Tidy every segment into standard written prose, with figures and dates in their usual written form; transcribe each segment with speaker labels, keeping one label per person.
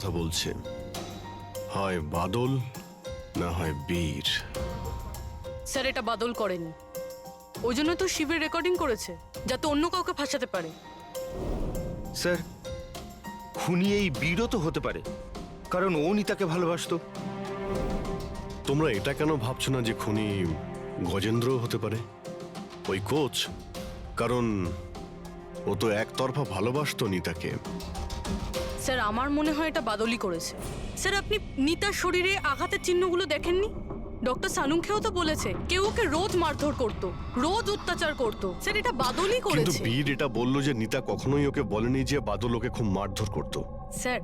Speaker 1: কথা বলছে, হয় বাদল না হয় বীর।
Speaker 2: স্যার এটা বাদল করেনি, ওই জন্য তো শিবের রেকর্ডিং করেছে যাতে অন্য কাউকে ফাঁসাতে পারে।
Speaker 3: স্যার, খুনি এই বীরও তো হতে পারে, কারণ ও নিতাকে ভালোবাসতো।
Speaker 1: তোমরা এটা কেন ভাবছো না যে খুনি গজেন্দ্র হতে পারে, ওই কোচ? কারণ ও তো একতরফা ভালোবাসতো নিতাকে।
Speaker 2: স্যার আমার মনে হয় এটা বাদলই করেছে। স্যার আপনি নিতার শরীরে আঘাতের চিহ্নগুলো দেখেননি? ডক্টর সানুংখেও তো বলেছে কেউ ওকে রোজ মারধর করতো, রোজ অত্যাচার করতো। স্যার এটা বাদলই
Speaker 1: কিন্তু
Speaker 2: করেছে।
Speaker 1: বীর এটা বললো যে নিতা কখনোই ওকে বলেনি যে বাদল ওকে খুব মারধর করতো।
Speaker 2: স্যার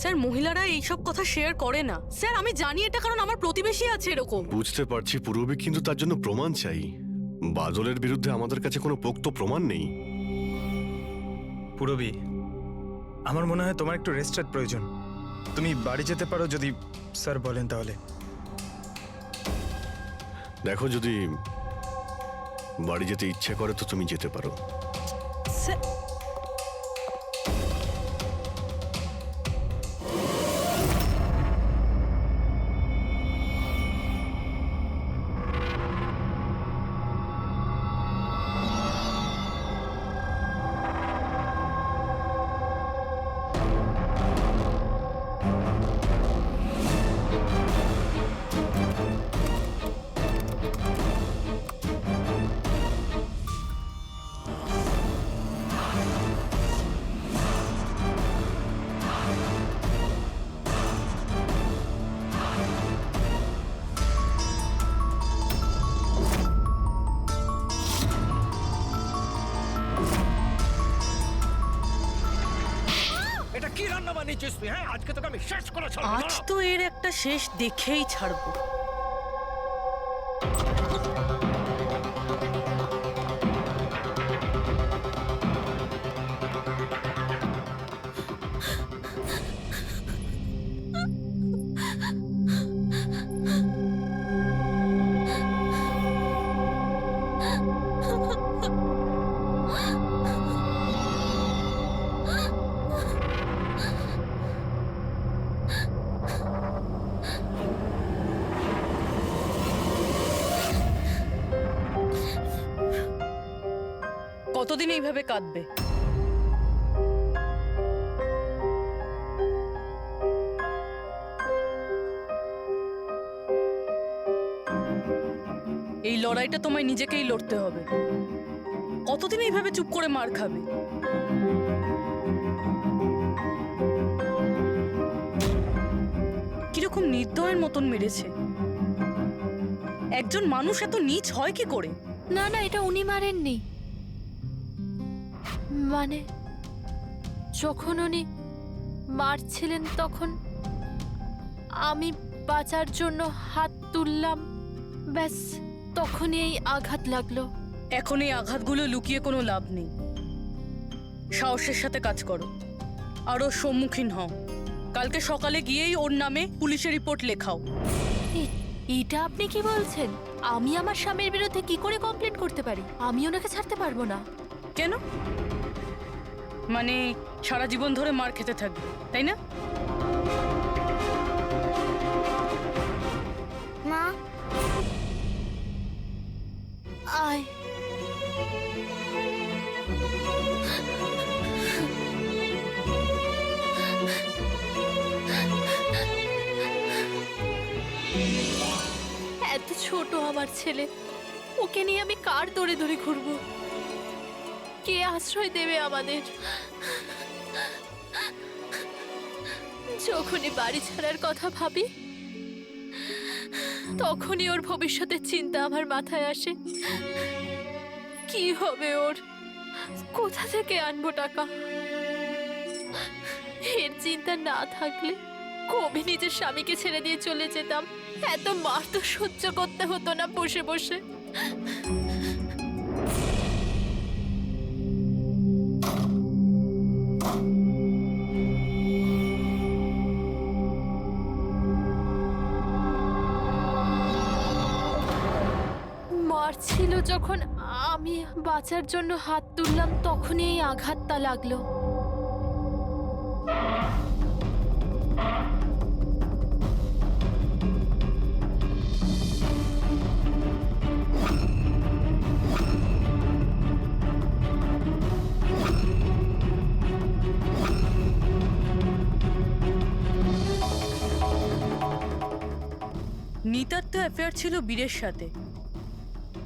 Speaker 2: স্যার মহিলারা এইসব কথা শেয়ার করে না। স্যার আমি জানি এটা, কারণ আমার প্রতিবেশী আছে এরকম।
Speaker 1: বুঝতে পারছি পূরবী, কিন্তু তার জন্য প্রমাণ চাই। বাদলের বিরুদ্ধে আমাদের কাছে কোনো পোক্ত প্রমাণ নেই।
Speaker 4: পূরবী, আমার মনে হয় তোমার একটু রেস্টের প্রয়োজন। তুমি বাড়ি যেতে পারো যদি স্যার বলেন তাহলে।
Speaker 1: দেখো, যদি বাড়ি যেতে ইচ্ছে করে তো তুমি যেতে পারো।
Speaker 2: স্যার
Speaker 5: এটা কি রান্না বানিয়েছিস তুই? হ্যাঁ, আজকে তোকে আমি শেষ করে ছাড়বো।
Speaker 2: আজ তো এর একটা শেষ দেখেই ছাড়বো। কতদিন এইভাবে কাঁদবে? এই লড়াইটা তোমায় নিজেকেই লড়তে হবে। কতদিন এইভাবে চুপ করে মার খাবে? কিরকম নির্দয়ের মতন মেরেছে। একজন মানুষ এত নীচ হয় কি করে?
Speaker 6: না না, এটা উনি মারেননি। মানে যখন উনি মারছিলেন তখন আমি বাঁচার জন্য হাত তুললাম, ব্যাস তখনই এই আঘাত লাগলো।
Speaker 2: এখন এই আঘাতগুলো লুকিয়ে কোনো লাভ নেই। সাহসের সাথে কাজ করো, আরও সম্মুখীন হও। কালকে সকালে গিয়েই ওর নামে পুলিশের রিপোর্ট লেখাও।
Speaker 6: এটা আপনি কি বলছেন? আমি আমার স্বামীর বিরুদ্ধে কি করে কমপ্লেন করতে পারি? আমি ওনাকে ছাড়তে পারবো না।
Speaker 2: কেন? মানে সারা জীবন ধরে মার খেতে থাকবে, তাই না?
Speaker 6: মা আয়। এত ছোট আমার ছেলে, ওকে নিয়ে আমি কার দৌড়ে দৌড়ে ঘুরবো? কে আশ্রয় দেবে আমাদের? যখনই বাড়ি ছাড়ার কথা ভাবি তখনই ওর ভবিষ্যতের চিন্তা আমার মাথায় আসে। কি হবে ওর? কোথা থেকে আনবো টাকা? এর চিন্তা না থাকলে কবে নিজের স্বামীকে ছেড়ে দিয়ে চলে যেতাম। এত মার তো সহ্য করতে হতো না বসে বসে। মারছিল যখন আমি বাঁচার জন্য হাত তুললাম, তখনই এই আঘাতটা লাগলো।
Speaker 2: নিতার তো অ্যাফেয়ার ছিল বীরের সাথে,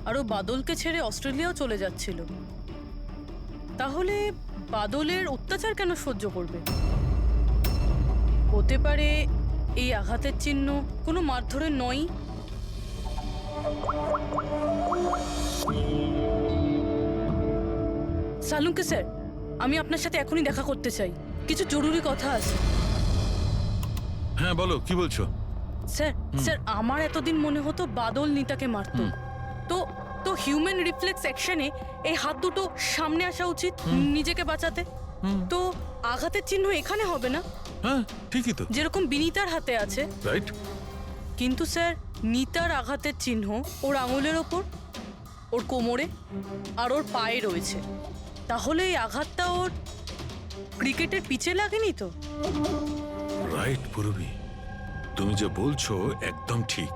Speaker 2: আর ও বাদলকে ছেড়ে অস্ট্রেলিয়াও চলে যাচ্ছিল। তাহলে বাদলের অত্যাচার কেন সহ্য করবে? হতে পারে এই আঘাতের চিহ্ন কোনো মারধরের নয়। সালুঙ্কে স্যার, আমি আপনার সাথে এখনই দেখা করতে চাই, কিছু জরুরি কথা আছে।
Speaker 7: হ্যাঁ বলো, কি বলছো?
Speaker 2: স্যার স্যার আমার এতদিন মনে হতো বাদল নিতাকে মারতো। তো তো হিউম্যান রিফ্লেক্স অ্যাকশনে এই হাত দুটো সামনে আসা উচিত নিজেকে বাঁচাতে। তো আঘাতের চিহ্ন এখানে হবে না,
Speaker 7: হ্যাঁ ঠিকই তো,
Speaker 2: যেরকম বিনীতার হাতে আছে।
Speaker 7: রাইট।
Speaker 2: কিন্তু স্যার নিতার আঘাতের চিহ্ন ওর আঙুলের ওপর, ওর কোমরে আর ওর পায়ে রয়েছে। তাহলে এই আঘাতটা ওর ক্রিকেটের পিচে লাগেনি তো?
Speaker 7: রাইট পুরবি, তুমি যে বলছো একদম ঠিক।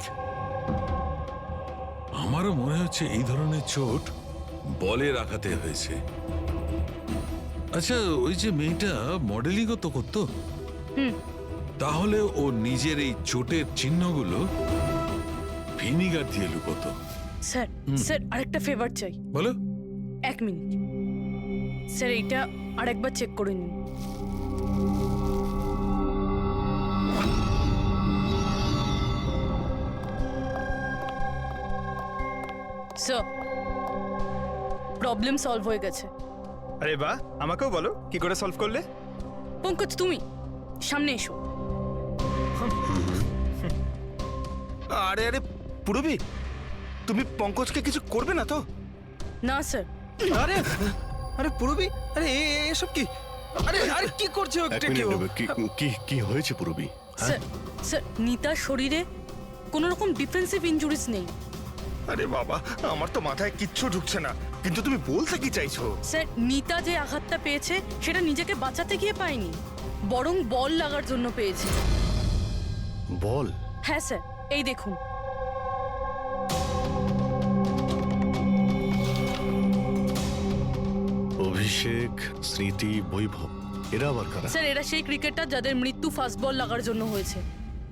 Speaker 7: আমারও মনে হচ্ছে এই ধরনের চোট বলের আঘাতে হয়েছে। আচ্ছা, ওই যে মেয়েটা মডেলিংও তো করতো, তাহলে ও নিজের এই চোটের চিহ্নগুলো ভিনিগার দিয়ে লুকোতো।
Speaker 2: স্যার স্যার আরেকটা ফেভার চাই।
Speaker 7: বলো।
Speaker 2: 1 মিনিট স্যার, এইটা আরেকবার চেক করে নিন। স্যার, প্রবলেম সলভ হয়ে গেছে।
Speaker 4: আরে বাহ, আমাকেও বলো কি করে সলভ করলে।
Speaker 2: পঙ্কজ, তুমি সামনে এসো।
Speaker 3: আরে আরে পুরবি, তুমি পঙ্কজকে কিছু করবে না তো?
Speaker 2: না স্যার।
Speaker 4: আরে আরে পুরবি, আরে এসব কি? আরে আরে কি করছো?
Speaker 1: এক মিনিট নেবে। কি কি হয়েছে পুরবি?
Speaker 2: স্যার স্যার নিতার শরীরে কোনো রকম ডিফেন্সিভ ইনজুরিস নেই।
Speaker 3: আরে বাবা, আমার তো মাথায় কিচ্ছু ঢুকছে না। কিন্তু তুমি বলতে কি চাইছো?
Speaker 2: স্যার নিতা যে আঘাতটা পেয়েছে সেটা নিজেকে বাঁচাতে গিয়ে পায়নি, বরং বল লাগার জন্য পেয়েছে।
Speaker 1: বল?
Speaker 2: হ্যাঁ স্যার, এই দেখুন।
Speaker 1: অভিষেক, স্মৃতি, বৈভব, এরা আবার কারা?
Speaker 2: স্যার এরা সেই ক্রিকেটার যাদের মৃত্যু ফাস্ট বল লাগার জন্য হয়েছে,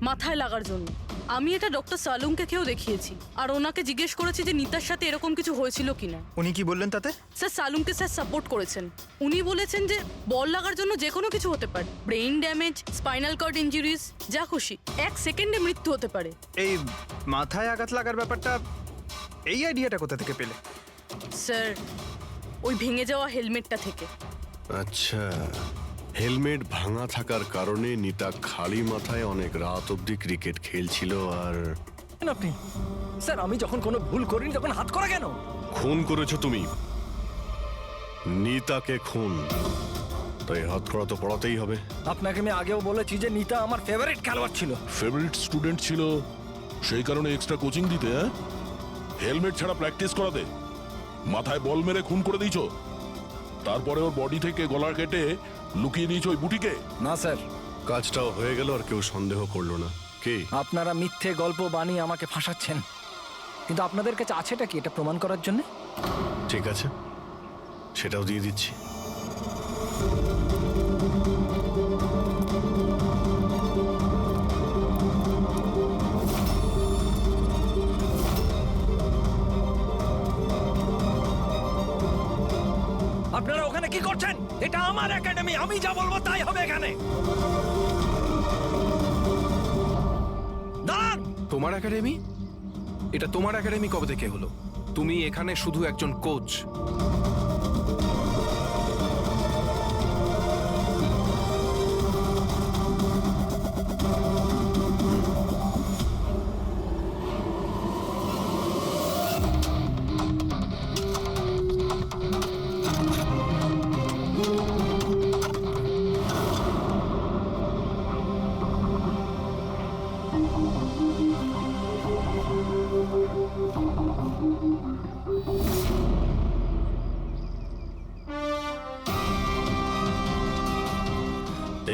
Speaker 2: মাথায় লাগার জন্য। আমি এটা ডক্টর সালুমকে কেউ দেখিয়েছি, আর ওনাকে জিজ্ঞেস করেছি যে নিতার সাথে এরকম কিছু হয়েছিল কিনা।
Speaker 4: উনি কি বললেন তাতে?
Speaker 2: স্যার সালুমকে স্যার সাপোর্ট করেছেন। উনি বলেছেন যে বল লাগার জন্য যে কোনো কিছু হতে পারে, brain damage, spinal cord injuries, যা খুশি, 1 সেকেন্ডে মৃত্যু হতে পারে।
Speaker 4: এই মাথায় আঘাত লাগার ব্যাপারটা, এই আইডিয়াটা কোথা থেকে পেলে?
Speaker 2: স্যার ওই ভেঙে যাওয়া হেলমেটটা থেকে।
Speaker 1: আচ্ছা, হেলমেট ভাঙা থাকার কারণে নিতা খালি মাথায় অনেক রাত অবধি ক্রিকেট খেলছিল। আর
Speaker 5: আপনি স্যার, আমি যখন কোনো ভুল করিনি তখন হাত করা কেন?
Speaker 1: খুন করেছো তুমি, নিতাকে খুন, তাই হাত করা তো পড়াতেই হবে।
Speaker 5: আপনাকে আমি আগেও বলেছি যে নিতা আমার ফেভারিট খেলোয়াড় ছিল।
Speaker 8: ফেভারিট স্টুডেন্ট ছিল, সেই কারণে এক্সট্রা কোচিং দিতে, হ্যাঁ? হেলমেট ছাড়া প্র্যাকটিস করাতে, মাথায় বল মেরে খুন করে দিয়েছো। তারপরে ওর বডি থেকে গলা কেটে লুকিয়ে দিয়েছো ওই বুটিকে।
Speaker 5: না স্যার,
Speaker 1: কাজটাও হয়ে গেল আর কেউ সন্দেহ করলো না। কে?
Speaker 5: আপনারা মিথ্যে গল্প বানিয়ে আমাকে ফাঁসাচ্ছেন, কিন্তু আপনাদের কাছে আছেটা কি এটা প্রমাণ করার জন্য?
Speaker 1: ঠিক আছে, সেটাও দিয়ে দিচ্ছি।
Speaker 5: আপনারা ওখানে কি করছেন? এটা আমার একাডেমি, আমি যা বলবো তাই হবে এখানে। দাঁড়ান!
Speaker 9: তোমার একাডেমি? এটা তোমার একাডেমি কবে থেকে হলো? তুমি এখানে শুধু একজন কোচ।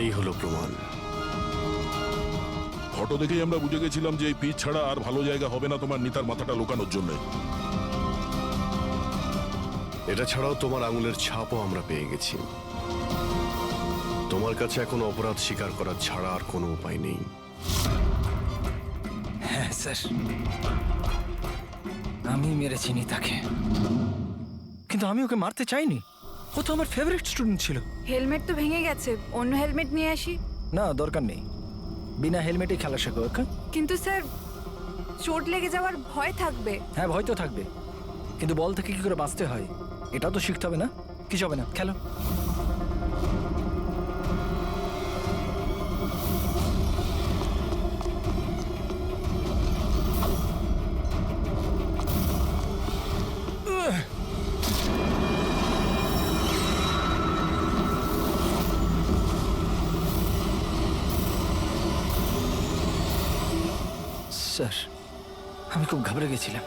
Speaker 1: এই হলো প্রমাণ।
Speaker 8: ফটো দেখেই আমরা বুঝে গেছিলাম যে এই পিচ ছাড়া আর ভালো জায়গা হবে না তোমার নিতার মাথাটা লুকানোর জন্য।
Speaker 1: এটা ছাড়াও তোমার আঙুলের ছাপও আমরা পেয়ে গেছি। তোমার কাছে এখন অপরাধ স্বীকার করা ছাড়া আর কোনো উপায় নেই।
Speaker 5: হ্যাঁ স্যার, আমি মেরেছি নিতাকে, কিন্তু আমি ওকে মারতে চাইনি। ও তো আমার ফেভারিট স্টুডেন্ট ছিল।
Speaker 10: হেলমেট তো ভেঙে গেছে, অন্য হেলমেট নিয়ে আসি।
Speaker 5: না, দরকার নেই, বিনা হেলমেটে খেলা শেখো। ওকে?
Speaker 10: কিন্তু স্যার, চোট লেগে যাওয়ার ভয় থাকবে।
Speaker 5: হ্যাঁ, ভয় তো থাকবে, কিন্তু বল থেকে কি করে বাঁচতে হয় এটাও তো শিখতে হবে না? কিছু হবে না, খেলো। স্যার, আমি খুব ঘাবড়ে গেছিলাম।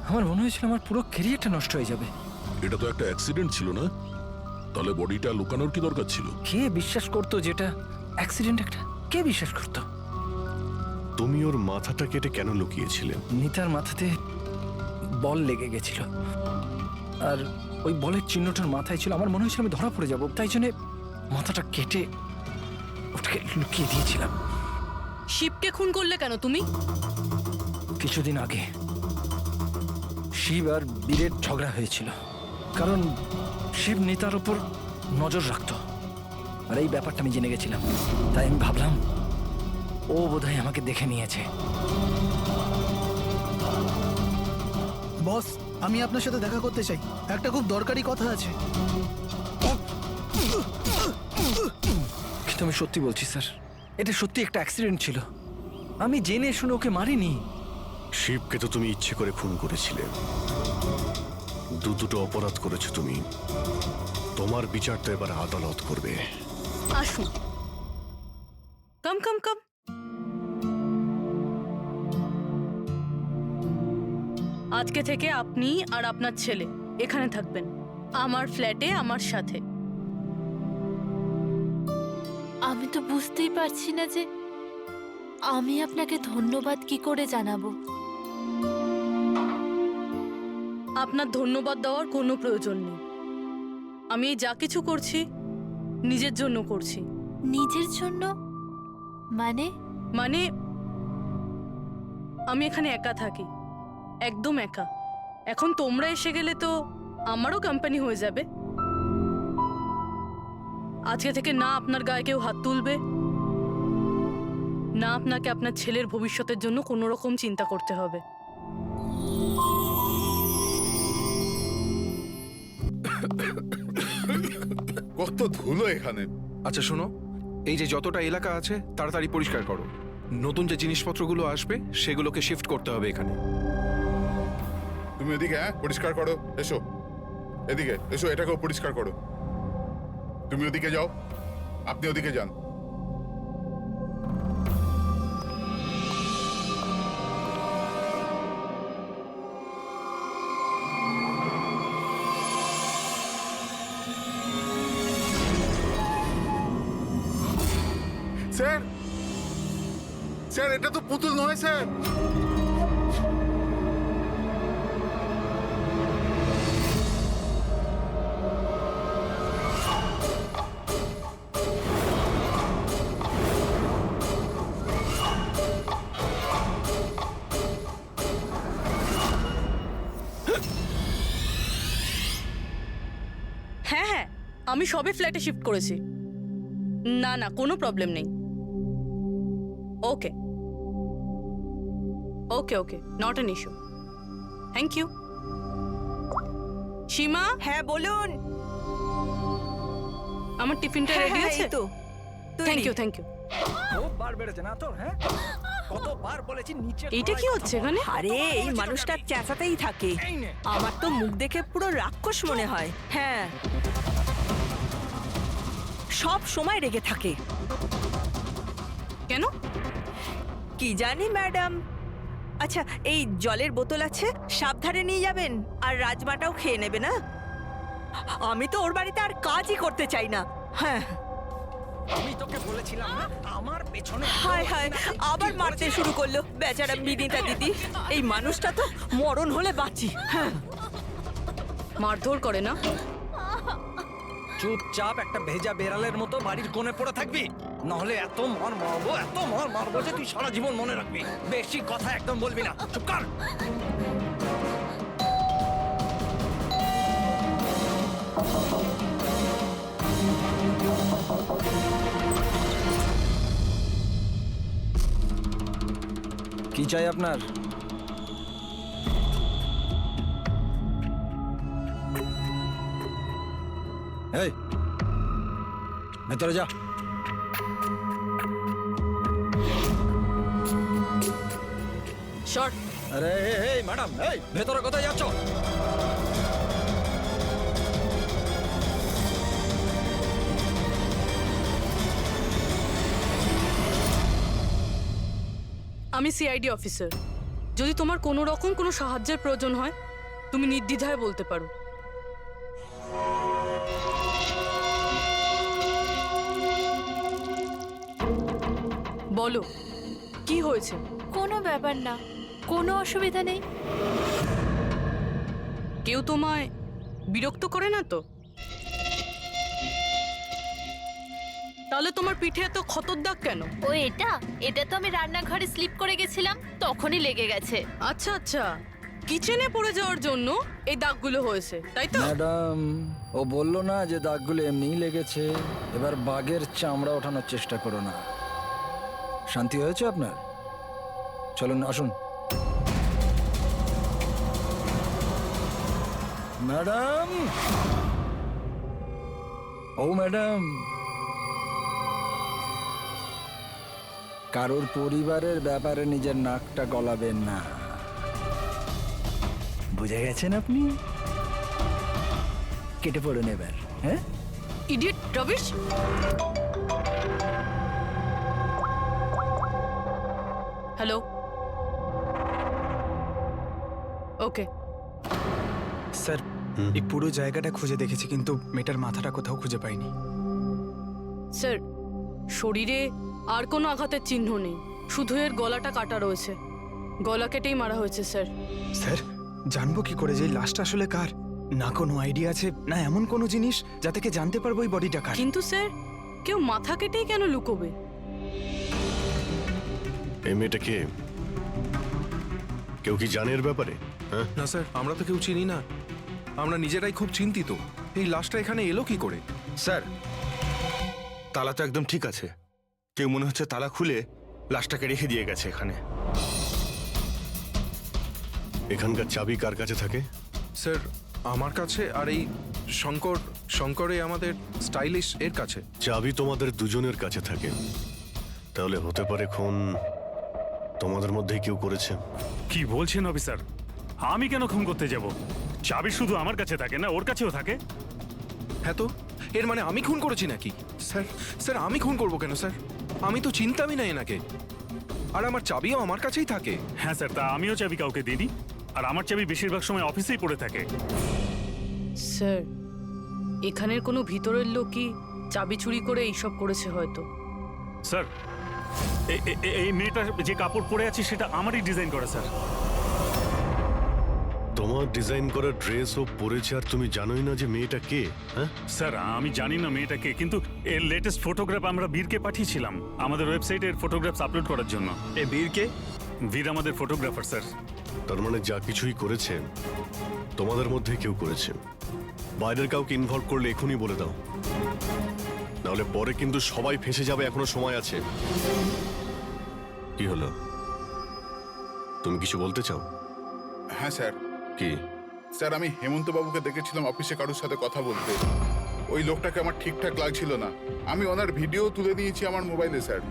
Speaker 5: আমার মনে হয়েছিল আমার পুরো ক্যারিয়ারটা নষ্ট হয়ে যাবে।
Speaker 8: এটা তো একটা অ্যাক্সিডেন্ট ছিল না? তাহলে বডিটা লুকানোর কি দরকার ছিল?
Speaker 5: কে বিশ্বাস করতো যেটা অ্যাক্সিডেন্ট একটা? কে বিশ্বাস করতো?
Speaker 1: তুমি ওর মাথাটা কেটে কেন লুকিয়েছিলে?
Speaker 5: নিতার মাথাতে বল লেগে গেছিল, আর ওই বলের চিহ্নটার মাথায় ছিল। আমার মনে হয়েছিল আমি ধরা পড়ে যাব, তাই জন্য মাথাটা কেটে ওটাকে লুকিয়ে দিয়েছিলাম।
Speaker 2: শিবকে খুন করলে কেন তুমি?
Speaker 5: কিছুদিন আগে শিব আর বীরের ঝগড়া হয়েছিল, কারণ শিব নিতার উপর নজর রাখতো, আর এই ব্যাপারটা আমি জেনে গেছিলাম। তাই আমি ভাবলাম ও বোধহয় আমাকে দেখে নিয়েছে।
Speaker 11: বস, আমি আপনার সাথে দেখা করতে চাই, একটা খুব দরকারি কথা আছে।
Speaker 5: কিন্তু আমি সত্যি বলছি স্যার, এটা সত্যি একটা অ্যাক্সিডেন্ট ছিল। আমি জেনে শুনে ওকে মারিনি।
Speaker 1: শিবকে তো তুমি ইচ্ছে করে খুন করেছিলে। দুটো অপরাধ করেছো তুমি। তোমার বিচার তো এবার আদালত করবে।
Speaker 2: আসুন, কাম কাম কাম। আজকে থেকে আপনি আর আপনার ছেলে এখানে থাকবেন, আমার ফ্ল্যাটে আমার সাথে।
Speaker 6: আমি তো বুঝতেই পারছি না যে আমি আপনাকে ধন্যবাদ কি করে জানাবো।
Speaker 2: আপনার ধন্যবাদ দেওয়ার কোনো প্রয়োজন নেই। আমি এই যা কিছু করছি নিজের জন্য করছি।
Speaker 6: নিজের জন্য? মানে?
Speaker 2: মানে আমি এখানে একা থাকি, একদম একা। এখন তোমরা এসে গেলে তো আমারও কোম্পানি হয়ে যাবে। আজকে থেকে না আপনার গায়ে কেউ হাত তুলবে, না আপনাকে আপনার ছেলের ভবিষ্যতের জন্য কোনো রকম চিন্তা করতে হবে।
Speaker 12: কত ধুলো এখানে।
Speaker 9: আচ্ছা শোনো, এই যে যতটা এলাকা আছে তাড়াতাড়ি পরিষ্কার করো। নতুন যে জিনিসপত্রগুলো আসবে সেগুলোকে শিফট করতে হবে এখানে।
Speaker 12: তুমি এদিকে, হ্যাঁ, পরিষ্কার করো। এসো এদিকে, এসো, এটাকেও পরিষ্কার করো। তুমি ওদিকে যাও, আপনি ওদিকে যান। স্যার, স্যার, এটা তো পুতুল নয় স্যার।
Speaker 2: হ্যাঁ হ্যাঁ, আমি সবে ফ্ল্যাটে শিফট করেছি। না না, কোনো প্রবলেম নেই। Okay okay okay, not an issue. Thank you. Seema.
Speaker 10: হ্যাঁ বলুন।
Speaker 2: আমার টিফিনটা রেডি আছে
Speaker 10: তো?
Speaker 2: Thank you thank you.
Speaker 5: খুব বার বেড়েছে না তোর? হ্যাঁ, কতবার বলেছি নিচে।
Speaker 2: এইটা কি হচ্ছে এখানে?
Speaker 10: আরে এই মানুষটা চেঁচাতেই থাকে, আমার তো মুখ দেখে পুরো রাক্ষস মনে হয়। হ্যাঁ, সব সময় রেগে থাকে।
Speaker 2: কেন?
Speaker 10: কি জানি ম্যাডাম। আচ্ছা, এই জলের বোতল আছে, সাবধানে নিয়ে যাবেন, আর রাজমাটাও খেয়ে নেবে না। আমি তো ওর বাড়িতে আর কাজই করতে চাই না। হ্যাঁ,
Speaker 5: আমি তোকে বলেছিলাম না আমার পেছনে।
Speaker 10: হায় হায়, আবার মারতে শুরু করলো বেচারা বিনীতা দিদি। এই মানুষটা তো মরণ হলে বাঁচি। হ্যাঁ,
Speaker 2: মারধর করে না?
Speaker 5: চুপচাপ একটা ভেজা বেড়ালের মতো বাড়ির কোণে পড়ে থাকবি, নাহলে এত মার মারবো যে তুই সারা জীবন মনে রাখবি। বেশি কথা একদম বলবি না, চুপ কর। কি চাই আপনার? এই ভেতরে যা।
Speaker 2: শর্ট।
Speaker 5: আরে এই ম্যাডাম, এই ভেতরে কোথায় যাচ্ছ?
Speaker 2: আমি সিআইডি অফিসার। যদি তোমার কোনো রকম কোনো সাহায্যের প্রয়োজন হয় তুমি নির্দ্বিধায় বলতে পারো। বলো কি হয়েছে?
Speaker 6: কোনো ব্যাপার না, কোনো অসুবিধা নেই।
Speaker 2: কেউ তোমায় বিরক্ত করে না তো? তাহলে তোমার পিঠে এত ক্ষতর দাগ কেন?
Speaker 6: ও এটা তো আমি রান্নাঘরে স্লিপ করে গেছিলাম, তখনই লেগে গেছে।
Speaker 2: আচ্ছা আচ্ছা, কিচেনে পড়ে যাওয়ার জন্য এই দাগগুলো হয়েছে, তাই তো?
Speaker 5: ম্যাডাম, ও বললো না যে দাগগুলো এমনিই লেগেছে। এবার বাঘের চামড়া ওঠানোর চেষ্টা করো না। শান্তি হয়েছে আপনার? চলুন আসুন। ম্যাডাম, ও ম্যাডাম, কারোর পরিবারের ব্যাপারে নিজের নাকটা গলাবেন না, বুঝে গেছেন আপনি? কেটে পড়ুন এবার। হ্যাঁ,
Speaker 2: ইডিয়েট রবিশ। হ্যালো, ওকে।
Speaker 4: স্যার, এই পুরো জায়গাটা খুঁজে দেখেছি কিন্তু মেয়েটার মাথাটা কোথাও খুঁজে পাইনি।
Speaker 2: স্যার, শরীরে আর কোনো আঘাতের চিহ্ন নেই, শুধু এর গলাটা কাটা রয়েছে। গলা কেটেই মারা হয়েছে স্যার।
Speaker 4: স্যার, জানবো কি করে যে এই লাশটা আসলে কার? না কোনো আইডিয়া আছে, না এমন কোনো জিনিস যা থেকে জানতে পারবো এই বডিটা কার।
Speaker 2: কিন্তু স্যার, কেউ মাথা কেটেই কেন লুকোবে?
Speaker 1: এই মেয়েটা কে? কেউ কি জানে এর ব্যাপারে? হ্যাঁ,
Speaker 9: না স্যার, আমরা তো কেউ চিনি না। আমরা নিজেরাই খুব চিন্তিত। এই লাশটা এখানে এলো কি করে?
Speaker 3: স্যার, তালা তো একদম ঠিক আছে। কেউ মনে হচ্ছে তালা খুলে লাশটাকে রেখে দিয়ে গেছে এখানে।
Speaker 1: এখানকার চাবি কার কাছে থাকে?
Speaker 9: স্যার, আমার কাছে, আর এই শঙ্করে আমাদের স্টাইলিশ এর কাছে।
Speaker 1: চাবি তোমাদের দুজনের কাছে থাকে, তাহলে হতে পারে খুন তোমাদের মধ্যেই কেউ করেছে।
Speaker 13: কি বলছেন অফিসার? আমি কেন খুন করতে যাব? চাবি শুধু আমার কাছে থাকে না, ওর কাছেও থাকে।
Speaker 9: হ্যাঁ তো, এর মানে আমি খুন করেছি নাকি? স্যার স্যার, আমি খুন করবো কেন স্যার? আমি তো চিন্তামই না এনাকে, আর আমার চাবিও আমার কাছেই থাকে।
Speaker 13: হ্যাঁ স্যার, তা আমিও চাবি কাউকে দিইনি, আর আমার চাবি বেশিরভাগ সময় অফিসেই পড়ে থাকে।
Speaker 2: স্যার, এখানের কোনো ভিতরের লোকই চাবি চুরি করে এইসব করেছে হয়তো।
Speaker 13: স্যার, এই মেয়েটার যে কাপড় পরে আছে সেটা আমারই ডিজাইন করা স্যার।
Speaker 1: তোমার ডিজাইন করা ড্রেস ও পরেছে আর তুমি জানোই না যে মেয়েটা কে? হ্যাঁ
Speaker 13: স্যার, আমি জানি না মেয়েটাকে, কিন্তু এর লেটেস্ট ফটোগ্রাফ আমরা বীরকে পাঠিয়েছিলাম আমাদের ওয়েবসাইটে এর ফটোগ্রাফস আপলোড করার জন্য।
Speaker 4: এই বীরকে?
Speaker 13: বীর আমাদের ফটোগ্রাফার স্যার।
Speaker 1: তার মানে যা কিছুই করেছে তোমাদের মধ্যে কেউ করেছে। বাইরের কাউকে ইনভলভ করলে এখনই বলে দাও, নাহলে পরে কিন্তু সবাই ফেঁসে যাবে। এখনো সময় আছে। কি হলো, তুমি কিছু বলতে চাও?
Speaker 12: হ্যাঁ স্যার।
Speaker 1: কি?
Speaker 12: স্যার, আমি হেমন্ত বাবুকে দেখেছিলাম অফিসে কারোর সাথে কথা বলতে। ওই লোকটাকে আমার ঠিকঠাক লাগছিল না। আমি ওনার ভিডিও তুলে নিয়েছি আমার মোবাইলে স্যার।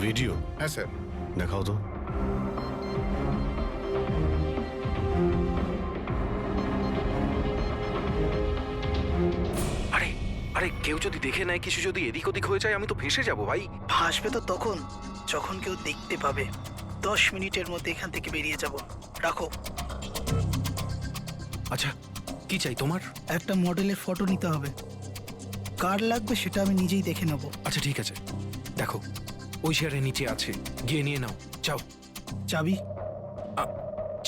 Speaker 1: ভিডিও?
Speaker 12: হ্যাঁ স্যার।
Speaker 1: দেখাও তো।
Speaker 9: আরে আরে, কেউ যদি দেখে নেয়, কিছু যদি এদিক ওদিক হয়ে যায়, আমি তো ফেঁসে যাবো ভাই।
Speaker 11: ভাসবে তো তখন যখন কেউ দেখতে পাবে। 10 মিনিটের মধ্যে এখান থেকে বেরিয়ে যাব। রাখো।
Speaker 9: আচ্ছা, কি চাই তোমার?
Speaker 11: একটা মডেলের ফটো নিতে হবে। কার লাগবে সেটা আমি নিজেই দেখে নেব।
Speaker 9: আচ্ছা ঠিক আছে, দেখো ওই চেয়ারের নিচে আছে, গিয়ে নিয়ে নাও। যাও।
Speaker 11: চাবি?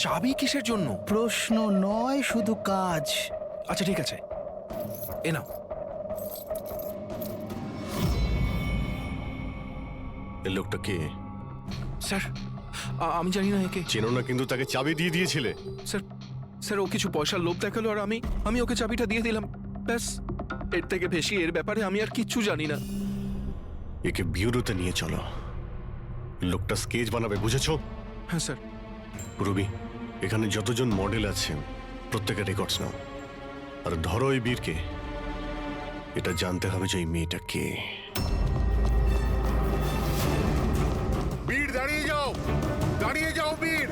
Speaker 9: চাবি কিসের জন্য?
Speaker 11: প্রশ্ন নয়, শুধু কাজ।
Speaker 9: আচ্ছা ঠিক আছে, এ নাও।
Speaker 1: এই লোকটা কে?
Speaker 9: স্যার আমি জানি না একে।
Speaker 1: চেনো না, কিন্তু তাকে চাবি দিয়ে দিয়েছিলে।
Speaker 9: স্যার স্যার ও কিছু পয়সার লোভ দেখালো আর আমি ওকে চাবিটা দিয়ে দিলাম, ব্যাস। এর থেকে বেশি এর ব্যাপারে আমি আর কিচ্ছু জানি না।
Speaker 1: একে বিউরোতে নিয়ে চলো, লোকটা স্কেচ বানাবে, বুঝেছো?
Speaker 9: হ্যাঁ স্যার।
Speaker 1: রবি, এখানে যতজন মডেল আছে প্রত্যেকের রেকর্ডস নাও, আর ধরো এই বীরকে। এটা জানতে হবে যে এই মেয়েটা কে।
Speaker 12: বীর দাঁড়িয়ে যাও, দাঁড়িয়ে যাও বীর।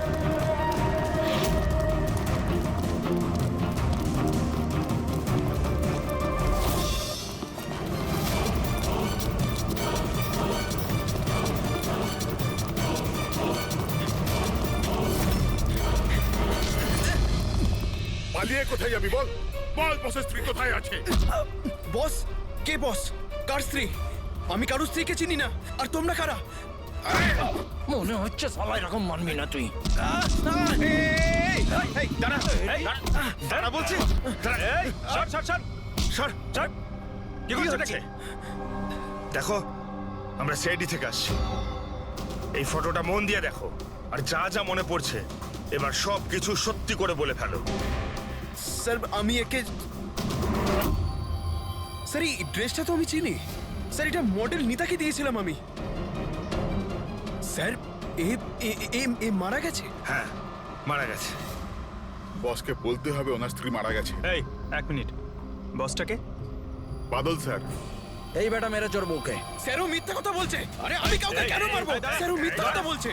Speaker 12: পালিয়ে কোথায় যাবি বল? বল বসের স্ত্রী কোথায় আছে?
Speaker 4: বস? কে বস? কার স্ত্রী? আমি কারোর স্ত্রীকে চিনি না। আর তোমরা কারা?
Speaker 5: মনে হচ্ছে সবাই এরকম মানবি না তুই।
Speaker 3: দাঁড়া বলছি। দেখো, আমরা সিআইডি থেকে আসছি। এই ফটোটা মন দিয়ে দেখো, আর যা যা মনে পড়ছে এবার সব কিছু সত্যি করে বলে ফেলো।
Speaker 4: স্যার আমি একে, স্যার এই ড্রেসটা তো আমি চিনি। স্যার এটা মডেল নিতাকে দিয়েছিলাম আমি। স্যার এ মারা গেছে?
Speaker 3: হ্যাঁ, মারা গেছে।
Speaker 12: বসকে বলতে হবে ওনার স্ত্রী মারা গেছে।
Speaker 4: এই এক মিনিট, বসটাকে?
Speaker 12: বাদল স্যার।
Speaker 5: এই বেটা মেরে চোর বউকে।
Speaker 4: স্যার ও মিথ্যা কথা বলছে। আরে আমি কাউকে কেন মারবো? স্যার ও মিথ্যা কথা বলছে।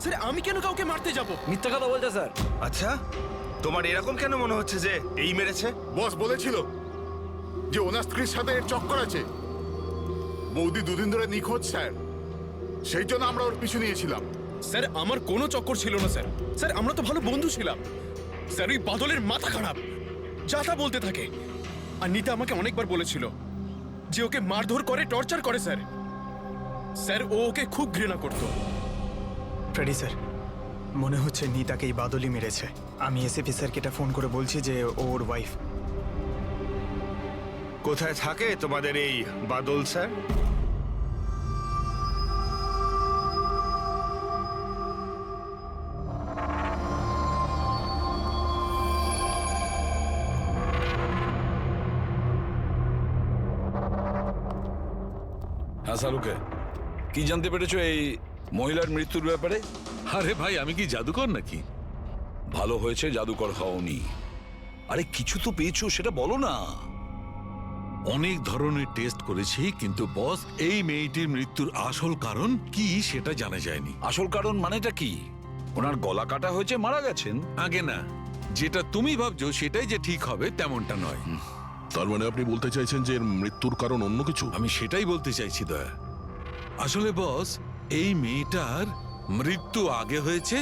Speaker 4: স্যার আমি কেন কাউকে মারতে যাব?
Speaker 5: মিথ্যা কথা বলছে স্যার।
Speaker 3: আচ্ছা, তোমার এরকম কেন মনে হচ্ছে যে এই মেরেছে?
Speaker 12: বস বলেছিল যে ওনার স্ত্রীর সাথে এর চক্কর আছে। বৌদি দুদিন ধরে নিখোঁজ স্যার, সেই জন্য আমরা ওর পিছু নিয়েছিলাম।
Speaker 4: স্যার আমার কোনো চক্কর ছিল না স্যার। স্যার আমরা তো ভালো বন্ধু ছিলাম। স্যার ওই বাদলের মাথা খারাপ, যা তা বলতে থাকে। আর নিতা আমাকে অনেকবার বলেছিল যে ওকে মারধর করে, টর্চার করে। স্যার স্যার ও ওকে খুব ঘৃণা করত। ফ্রেডি স্যার, মনে হচ্ছে নিতাকে এই বাদলই মেরেছে। আমি এসএপি স্যারকে এটা ফোন করে বলছি যে ওর ওয়াইফ।
Speaker 3: কোথায় থাকে তোমাদের এই বাদল স্যার?
Speaker 7: হ্যাঁ শাহরুখে, কি জানতে পেরেছো এই মহিলার মৃত্যুর ব্যাপারে? আরে ভাই, আমি কি জাদুকর নাকি? ভালো হয়েছে জাদুকর হওনি। আরে কিছু তো পেয়েছো, সেটা বলো না। অনেক ধরনের টেস্ট করেছি, কিন্তু বস এই মেয়েটির মৃত্যুর আসল কারণ কি সেটা জানা যায়নি।
Speaker 14: আসল কারণ মানেটা কি? ওনার গলা কাটা হয়েছে, মারা গেছেন?
Speaker 7: আগে না, যেটা তুমি ভাবছো সেটাই যে ঠিক হবে তেমনটা নয়।
Speaker 8: তার মানে আপনি বলতে চাইছেন যে এর মৃত্যুর কারণ অন্য কিছু?
Speaker 7: আমি সেটাই বলতে চাইছি দয়া। আসলে বস, এই মেয়েটার মৃত্যু আগে হয়েছে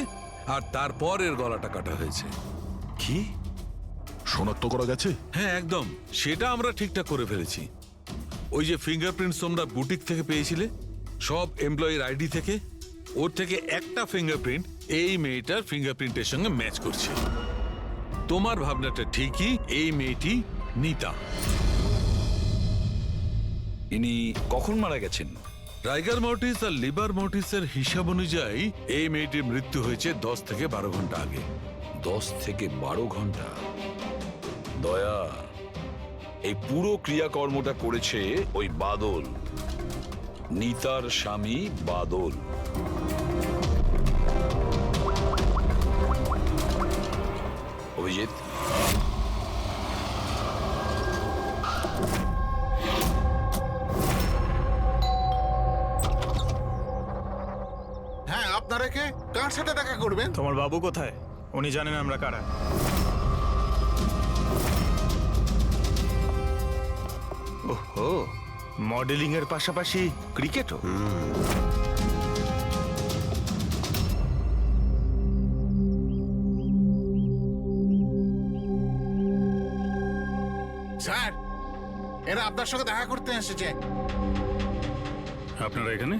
Speaker 7: আর তারপর এর গলাটা কাটা হয়েছে।
Speaker 8: কি শনাক্ত করা গেছে?
Speaker 7: হ্যাঁ একদম, সেটা আমরা ঠিকঠাক করে ফেলেছি। ওই যে ফিঙ্গারপ্রিন্টস তোমরা বুটিক থেকে পেয়েছিলে, সব এমপ্লয়ির আইডি থেকে, ওর থেকে একটা ফিঙ্গারপ্রিন্ট এই মেয়েটার ফিঙ্গারপ্রিন্টের সঙ্গে ম্যাচ করছে। তোমার ভাবনাটা ঠিকই, এই মেয়েটি নিতা।
Speaker 14: ইনি কখন মারা গেছেন?
Speaker 7: রাইগার মর্টিস আর লিভার মর্টিসের হিসাব অনুযায়ী এই মেয়েটির মৃত্যু হয়েছে 10 থেকে 12 ঘন্টা আগে।
Speaker 14: 10 থেকে 12 ঘন্টা? দয়া, এই পুরো ক্রিয়াকর্মটা করেছে ওই বাদল, নিতার স্বামী বাদল। অভিজিৎ,
Speaker 12: হ্যাঁ, আপনারা কে? কার সাথে দেখা করবেন?
Speaker 4: তোমার বাবু কোথায়? উনি জানেন আমরা কারা।
Speaker 3: ওহো, মডেলিং এর পাশাপাশি ক্রিকেটও?
Speaker 12: স্যার, এরা আপনার সঙ্গে দেখা করতে এসেছে।
Speaker 13: আপনারা এখানে?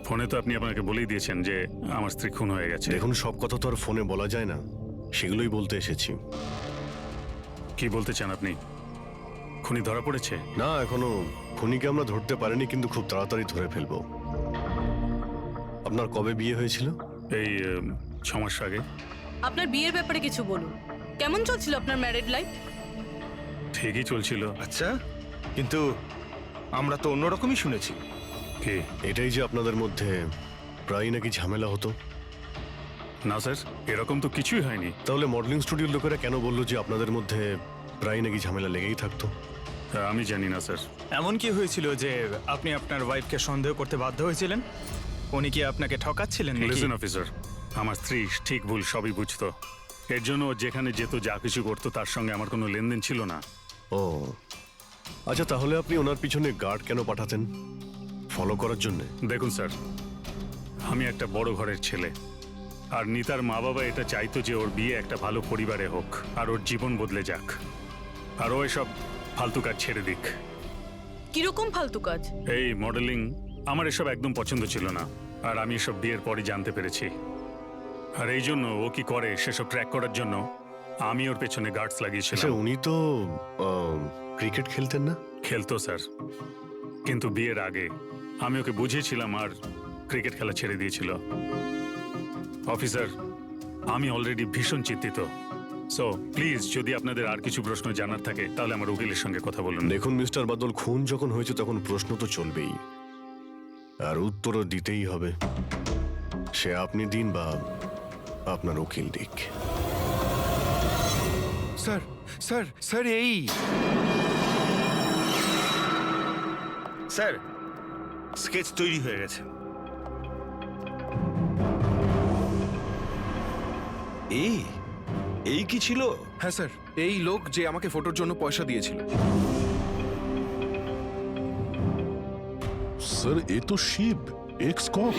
Speaker 13: ফোনে তো আপনি আপনাকে বলেই দিয়েছেন যে আমার স্ত্রী খুন হয়ে গেছে।
Speaker 1: দেখুন, সব কথা তো আর ফোনে বলা যায় না, সেগুলোই বলতে এসেছি।
Speaker 13: কি বলতে চান আপনি? খুনি ধরা পড়েছে?
Speaker 1: না, এখনো খুনিকে আমরা ধরতে পারিনি, কিন্তু খুব তাড়াতাড়ি ধরে ফেলবো। আপনার কবে বিয়ে হয়েছিল?
Speaker 13: এই 6 মাস আগে।
Speaker 2: আপনার বিয়ের ব্যাপারে কিছু বলুন। কেমন চলছিল আপনার ম্যারেড লাইফ?
Speaker 13: ঠিকই চলছিল।
Speaker 3: আচ্ছা, কিন্তু আমরা তো অন্যরকমই শুনেছি।
Speaker 13: কি?
Speaker 1: এটাই যে আপনাদের মধ্যে প্রায় নাকি ঝামেলা হতো।
Speaker 13: না স্যার, এরকম তো কিছুই হয়নি।
Speaker 1: তাহলে মডেলিং স্টুডিওর লোকেরা কেন বললো যে আপনাদের মধ্যে প্রায় নাকি ঝামেলা লেগেই থাকতো?
Speaker 13: আমি জানি না স্যার।
Speaker 15: এমন কি হয়েছিল যে আপনি আপনার ওয়াইফকে সন্দেহ করতে বাধ্য হয়েছিলেন? উনি কি আপনাকে ঠকাচ্ছিলেন নাকি?
Speaker 13: লিসেন অফিসার, আমার স্ত্রী ঠিক ভুল সবই বুঝতো। এর জন্য ও যেখানে যেত, যা কিছু করতো, তার সঙ্গে আমার কোনো লেনদেন ছিল না।
Speaker 1: ও আচ্ছা, তাহলে আপনি ওনার পিছনে গার্ড কেন পাঠাতেন? ফলো করার জন্য?
Speaker 13: দেখুন স্যার, আমি একটা বড় ঘরের ছেলে, আর নিতার মা বাবা এটা চাইতো যে ওর বিয়ে একটা ভালো পরিবারে হোক আর ওর জীবন বদলে যাক, আর ও এসব ফালতু কাজ ছেড়ে দিক।
Speaker 2: কিরকম ফালতু কাজ?
Speaker 13: এই মডেলিং আমার এসব একদম পছন্দ ছিল না, আর আমি এসব বিয়ের পরই জানতে পেরেছি। আর এই জন্য ও কি করে সেসব ট্র্যাক করার জন্য আমি ওর পেছনে গার্ডস
Speaker 1: আচ্ছা,
Speaker 13: লাগিয়েছিলাম।
Speaker 1: উনি তো ক্রিকেট খেলতেন না?
Speaker 13: খেলতো স্যার, কিন্তু বিয়ের আগে আমি ওকে বুঝিয়েছিলাম আর ক্রিকেট খেলা ছেড়ে দিয়েছিল। অফিসার, আমি অলরেডি ভীষণ চিন্তিত। সো প্লিজ, যদি আপনাদের আর কিছু প্রশ্ন জানার থাকে তাহলে আমার উকিলের সঙ্গে কথা বলুন।
Speaker 1: দেখুন মিস্টার বাদল, খুন যখন হয়েছে তখন প্রশ্ন তো চলবেই, আর উত্তরও দিতেই হবে। সে আপনি দিন বা আপনার উকিল দিক।
Speaker 9: স্যার স্যার স্যার এই
Speaker 3: স্যার, স্কেচ তৈরি হয়ে গেছে।
Speaker 14: এই কি ছিল?
Speaker 9: হ্যাঁ স্যার, এই লোক যে আমাকে ফটোর জন্য পয়সা দিয়েছিল।
Speaker 8: স্যার, এ তো শিব, এক্স কপ।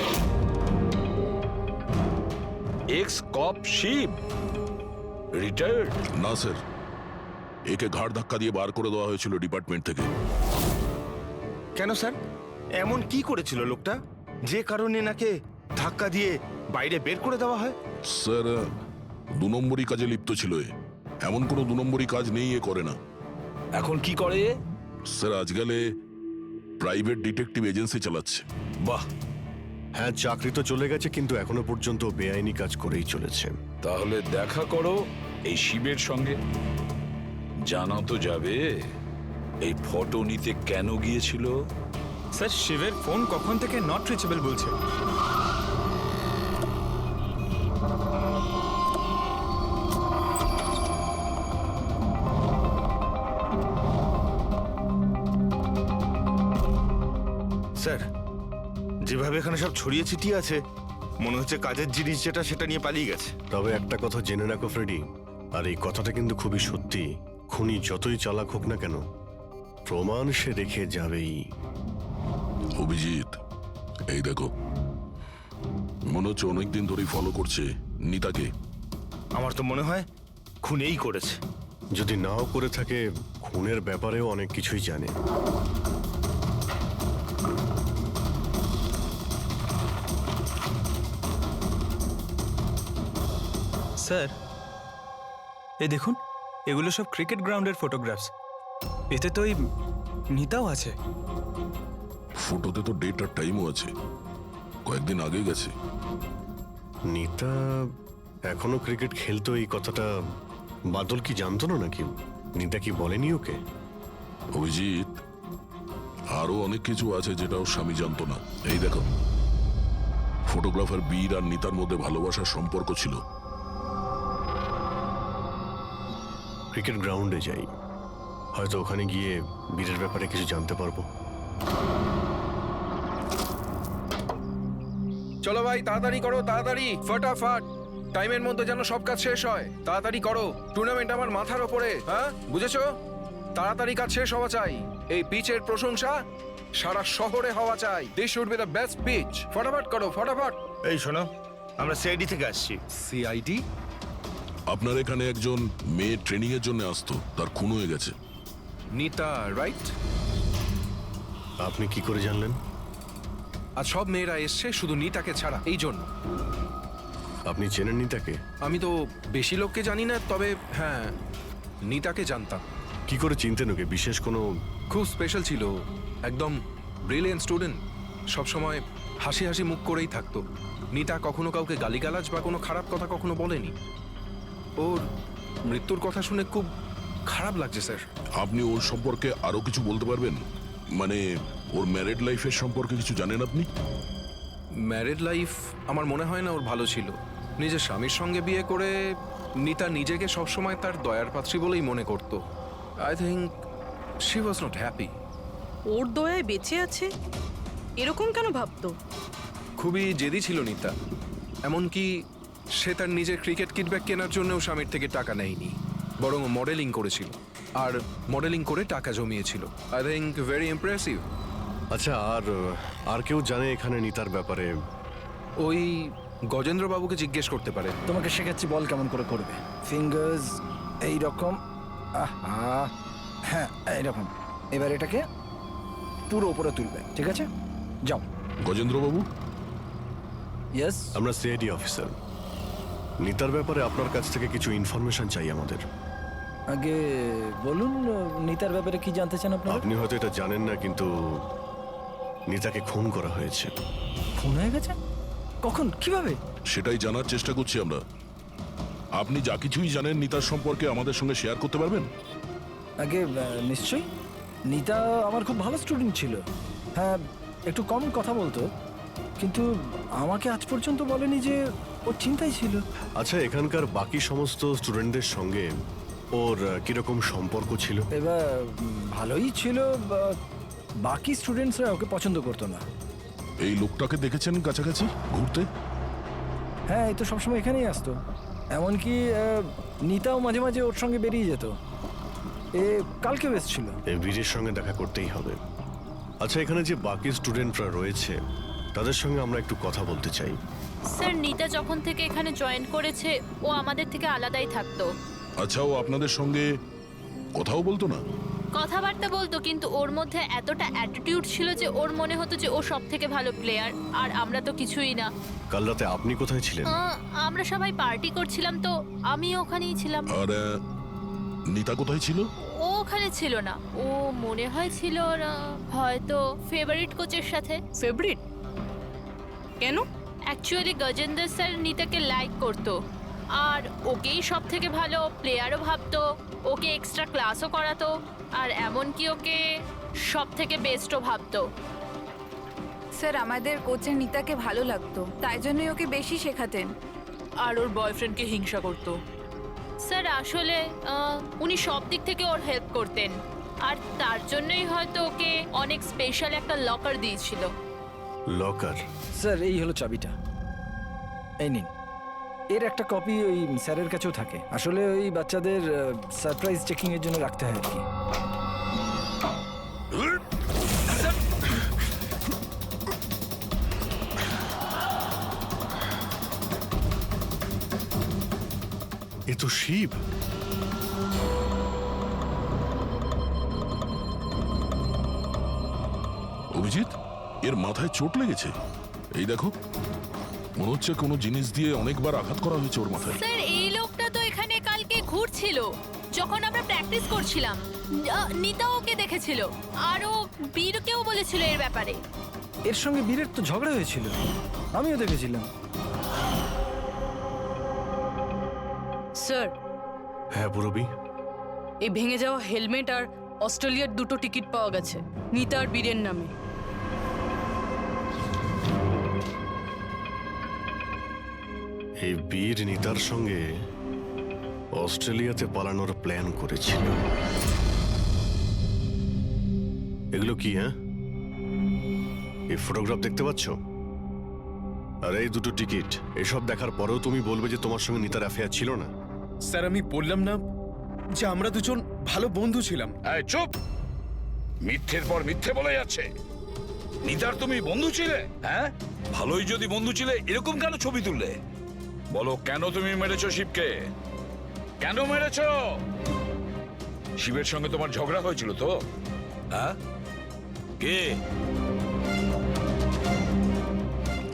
Speaker 14: এক্স কপ শিব রিটায়ার্ড?
Speaker 8: না স্যার, একে ঘাড় ধাক্কা দিয়ে বার করে দেওয়া হয়েছিল ডিপার্টমেন্ট থেকে।
Speaker 3: কেন স্যার, এমন কি করেছিল লোকটা যে কারণে নাকে ধাক্কা দিয়ে বাইরে বের করে দেওয়া হয়?
Speaker 8: স্যার, 2 নম্বরই কাজে লিপ্ত ছিল এ। এমন কোনো 2 নম্বরই কাজ নেই এ করে না।
Speaker 14: এখন কি করে এ?
Speaker 8: স্যার, আজকালে প্রাইভেট ডিটেকটিভ এজেন্সি চালাচ্ছে।
Speaker 14: বাহ,
Speaker 1: হ্যাঁ, চাকরি তো চলে গেছে, কিন্তু এখনো পর্যন্ত বেআইনি কাজ করেই চলেছে।
Speaker 14: তাহলে দেখা করো এই শিবের সঙ্গে, জানা তো যাবে এই ফটো নিতে কেন গিয়েছিল।
Speaker 15: স্যার, শিবের ফোন কখন থেকে নট রিচেবল বলছে।
Speaker 3: স্যার, যেভাবে এখানে সব ছড়িয়ে ছিটিয়ে আছে, মনে হচ্ছে কাজের জিনিস যেটা সেটা নিয়ে পালিয়ে গেছে।
Speaker 1: তবে একটা কথা জেনে রাখো ফ্রেডি, আর এই কথাটা কিন্তু খুবই সত্যি, খুনি যতই চালাক হোক না কেন, প্রমাণ সে রেখে যাবেই।
Speaker 8: অভিজিৎ, এই দেখো, মনে হচ্ছে অনেকদিন ধরেই ফলো করছে নিতাকে।
Speaker 3: আমার তো মনে হয় খুনেই করেছে।
Speaker 1: যদি নাও করে থাকে, খুনের ব্যাপারেও অনেক কিছুই জানে।
Speaker 15: স্যার, এই দেখুন, এগুলো সব ক্রিকেট গ্রাউন্ডের ফটোগ্রাফস। এতে তো এই নিতাও আছে।
Speaker 8: ফটোতে তো ডেট আর টাইমও আছে, কয়েকদিন আগে গেছে।
Speaker 1: নিতা এখনো ক্রিকেট খেলতো, এই কথাটা বাদল কি জানতো না নাকি? নিতা কি বলেনি ওকে?
Speaker 8: অভিজিৎ, আরো অনেক কিছু আছে যেটা ওর স্বামী জানতো না। এই দেখো, ফটোগ্রাফার বীর আর নিতার মধ্যে ভালোবাসার সম্পর্ক ছিল।
Speaker 1: ক্রিকেট গ্রাউন্ডে যাই, হয়তো ওখানে গিয়ে বীরের ব্যাপারে কিছু জানতে পারবো।
Speaker 9: চলো ভাই, তাড়াতাড়ি করো, তাড়াতাড়ি, ফটাফট। টাইমের মধ্যে যেন সব কাজ শেষ হয়। তাড়াতাড়ি করো, টুর্নামেন্ট আমার মাথার ওপরে। হ্যাঁ, বুঝেছো? তাড়াতাড়ি কাজ শেষ হওয়া চাই। এই পিচের প্রশংসা সারা শহরে হওয়া চাই। This should be the best pitch. ফটাফট করো, ফটাফট।
Speaker 3: এই শোনো, আমরা সিআইডি থেকে আসছি।
Speaker 9: সিআইডি?
Speaker 8: আপনার এখানে একজন মেয়ে ট্রেনিং এর জন্য আসতো, তার খুন হয়ে গেছে।
Speaker 9: নিতা, রাইট?
Speaker 1: আপনি কি করে জানলেন?
Speaker 9: আর সব মেয়েরা এসছে, শুধু নিতাকে ছাড়া, এই জন্য।
Speaker 1: আপনি চেনেন নিতাকে?
Speaker 9: আমি তো বেশি লোককে জানি না, তবে হ্যাঁ, নিতাকে জানতাম।
Speaker 1: কি করে চিনতেন ওকে? বিশেষ কোনো?
Speaker 9: খুব স্পেশাল ছিল, একদম ব্রিলিয়েন্ট স্টুডেন্ট, সবসময় হাসি হাসি মুখ করেই থাকতো। নিতা কখনো কাউকে গালিগালাজ বা কোনো খারাপ কথা কখনো বলেনি। ওর মৃত্যুর কথা শুনে খুব খারাপ লাগছে স্যার।
Speaker 8: আপনি ওর সম্পর্কে আরো কিছু বলতে পারবেন? মানে ওর ম্যারিড লাইফের সম্পর্কে কিছু জানেন আপনি?
Speaker 9: ম্যারিড লাইফ আমার মনে হয় না ওর ভালো ছিল। নিজের স্বামীর সঙ্গে বিয়ে করে নিতা নিজেকে সবসময় তার দয়ার পাত্রী বলেই মনে করতো। I think she was not happy.
Speaker 2: ওর দয়ায় বেঁচে আছে এরকম কেন ভাবতো?
Speaker 9: খুবই জেদি ছিল নিতা, এমনকি সে তার নিজের ক্রিকেট কিটব্যাগ কেনার জন্যও স্বামীর থেকে টাকা নেয়নি, বরং মডেলিং করেছিল আর মডেলিং করে টাকা জমিয়েছিল। I think very impressive.
Speaker 1: আচ্ছা, আর কেউ জানে এখানে নিতার ব্যাপারে?
Speaker 9: ওই গজেন্দ্র বাবুকে জিজ্ঞেস করতে পারেন।
Speaker 5: তোমাকে শেখাচ্ছি বল কেমন করে করবে। ফিঙ্গার্স এইরকম, হ্যাঁ এইরকম। এবার এটাকে পুরো উপরে তুলবে, ঠিক আছে? যাও।
Speaker 8: গজেন্দ্র বাবু,
Speaker 5: ইয়েস,
Speaker 1: আমরা সিআইডি অফিসার। নিতার ব্যাপারে আপনার কাছ থেকে কিছু ইনফরমেশন চাই আমাদের।
Speaker 5: আগে বলুন নিতার ব্যাপারে কি জানতে চান আপনারা?
Speaker 1: আপনি হয়তো এটা জানেন না, কিন্তু নিতাকে খুন করা হয়েছে।
Speaker 5: খুন হয়ে গেছে? কখন, কিভাবে?
Speaker 8: সেটাই জানার চেষ্টা করছি আমরা। আপনি যা কিছুই জানেন নিতার সম্পর্কে আমাদের সঙ্গে শেয়ার করতে পারবেন?
Speaker 5: আগে নিশ্চয়ই। নিতা আমার খুব ভালো স্টুডেন্ট ছিল। হ্যাঁ, একটু কম কথা বলতো, কিন্তু আমাকে আজ পর্যন্ত বলেনি যে ওর চিন্তাই ছিল।
Speaker 1: আচ্ছা, এখানকার বাকি সমস্ত স্টুডেন্টদের সঙ্গে ওর কিরকম সম্পর্ক ছিল?
Speaker 5: এবার ভালোই ছিল, বাকি স্টুডেন্টসরা ওকে পছন্দ করতো না।
Speaker 8: এই লোকটাকে দেখেছেন কাছাকাছি ঘুরতে?
Speaker 5: হ্যাঁ, এই তো সবসময় এখানেই আসতো। এমনকি নিতাও মাঝে মাঝে ওর সঙ্গে বেরিয়ে যেত। কালকেও এসেছিল।
Speaker 1: এই বীরের সঙ্গে দেখা করতেই হবে। আচ্ছা, এখানে যে বাকি স্টুডেন্টরা রয়েছে তাদের সঙ্গে আমরা একটু কথা বলতে চাই।
Speaker 6: স্যার, নিতা যখন থেকে এখানে জয়েন করেছে ও আমাদের থেকে আলাদাই থাকতো।
Speaker 8: আচ্ছা, ও আপনাদের সঙ্গে কথাও বলতো না?
Speaker 6: কথাবার্তা বলতো, কিন্তু ওর মধ্যে এতটা অ্যাটিটিউড ছিল যে ওর মনে হতো যে ও সব থেকে ভালো প্লেয়ার, আর আমরা তো কিছুই না।
Speaker 1: কাল রাতে আপনি কোথায় ছিলেন?
Speaker 6: আমরা সবাই পার্টি করছিলাম, তো আমি ওখানেই ছিলাম।
Speaker 8: আর নিতা কোথায় ছিল?
Speaker 6: ও ওখানে ছিল না, ও মনে হয় ছিল হয়তো ফেভারিট কোচের সাথে।
Speaker 2: ফেভারিট কেন?
Speaker 6: অ্যাকচুয়ালি গজেন্দ্র স্যার নিতাকে লাইক করতো, আর ওকেই সব থেকে ভালো প্লেয়ারও ভাবতো, ওকে এক্সট্রা ক্লাসও করাতো, আর এমনকি ওকে সব থেকে বেস্টও ভাবতো।
Speaker 16: স্যার, আমাদের কোচের নিতাকে ভালো লাগতো, তাই জন্যই ওকে বেশি শেখাতেন।
Speaker 6: আর ওর বয়ফ্রেন্ডকে হিংসা করতো। স্যার, আসলে উনি সব দিক থেকে ওর হেল্প করতেন, আর তার জন্যই হয়তো ওকে অনেক স্পেশাল একটা লকার দিয়েছিল।
Speaker 1: লকার?
Speaker 5: স্যার, এই হলো চাবিটা, এই নিন। এর একটা কপি ওই স্যারের কাছেও থাকে। আসলে ওই বাচ্চাদের সারপ্রাইজ চেকিং এর জন্য রাখতে হয় আর কি।
Speaker 1: এ তো শিব।
Speaker 8: অভিজিৎ, এর মাথায় চোট লেগেছে। এই দেখো, মনে হচ্ছে কোনো জিনিস দিয়ে অনেকবার আঘাত করা হয়েছে ওর মাথায়।
Speaker 6: স্যার, এই লোকটা তো এখানে কালকে ঘুরছিল যখন আমরা প্র্যাকটিস করছিলাম। নিতা ওকে দেখেছিল, আরও বীরকেও বলেছিল এর ব্যাপারে।
Speaker 5: এর সঙ্গে বীরের তো ঝগড়া হয়েছিল, আমিও দেখেছিলাম।
Speaker 2: স্যার।
Speaker 1: হ্যাঁ পুরবী?
Speaker 2: এই ভেঙে যাওয়া হেলমেট আর অস্ট্রেলিয়ার 2টো টিকিট পাওয়া গেছে নিতা আর বীরের নামে।
Speaker 1: এই বীর নিতার সঙ্গে অস্ট্রেলিয়াতে পালানোর প্ল্যান করেছিল। এগুলো কি? হ্যাঁ, এই ফটোগ্রাফ দেখতে পাচ্ছ? আর এই 2টো টিকিট, এসব দেখার পরেও তুমি বলবে যে তোমার সঙ্গে নিতার অ্যাফেয়ার ছিল না?
Speaker 4: স্যার, আমি বললাম না যে আমরা দুজন ভালো বন্ধু ছিলাম?
Speaker 14: এই চুপ! মিথ্যের পর মিথ্যে বলে যাচ্ছে। নিতার তুমি বন্ধু ছিলে? হ্যাঁ, ভালোই যদি বন্ধু ছিলে এরকম কেন ছবি তুললে? বলো, কেন তুমি মেরেছো শিবকে? কেন মেরেছো? শিবের সঙ্গে তোমার ঝগড়া হয়েছিল তো? হ্যাঁ, কে?